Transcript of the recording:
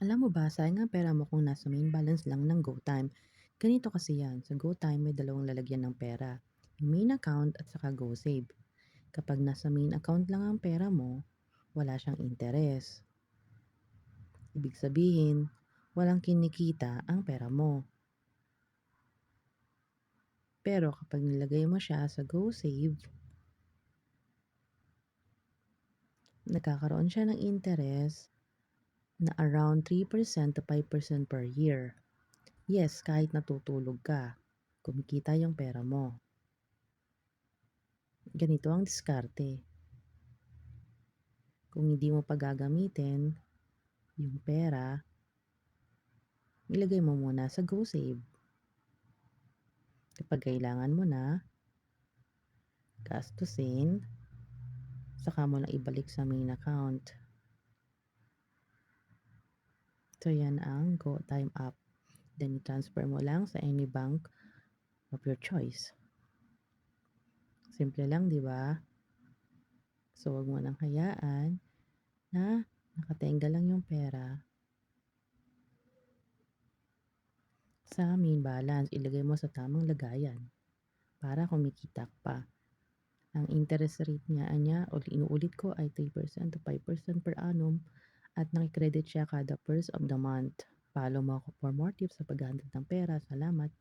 Alam mo ba, sayang ang pera mo kung nasa main balance lang ng GoTime. Ganito kasi yan, sa GoTime may dalawang lalagyan ng pera. Yung main account at saka GoSave. Kapag nasa main account lang ang pera mo, wala siyang interes. Ibig sabihin, walang kinikita ang pera mo. Pero kapag nilagay mo siya sa GoSave, nagkakaroon siya ng interes na around 3% to 5% per year. Yes, kahit natutulog ka, kumikita yung pera mo. Ganito ang diskarte. Kung hindi mo pa gagamitin yung pera, ilagay mo muna sa GoSave. Kapag kailangan mo na, gastusin, saka mo lang ibalik sa main account. So, yan ang GoTime app. Then, transfer mo lang sa any bank of your choice. Simple lang, di ba? So, wag mo nang hayaan na nakatenga lang yung pera sa main balance. Ilagay mo sa tamang lagayan para kumikita ka pa. Ang interest rate niya, inuulit ko, ay 3% to 5% per annum at nakikredit siya kada first of the month. Follow mo ako for more tips sa paghahandle ng pera. Salamat!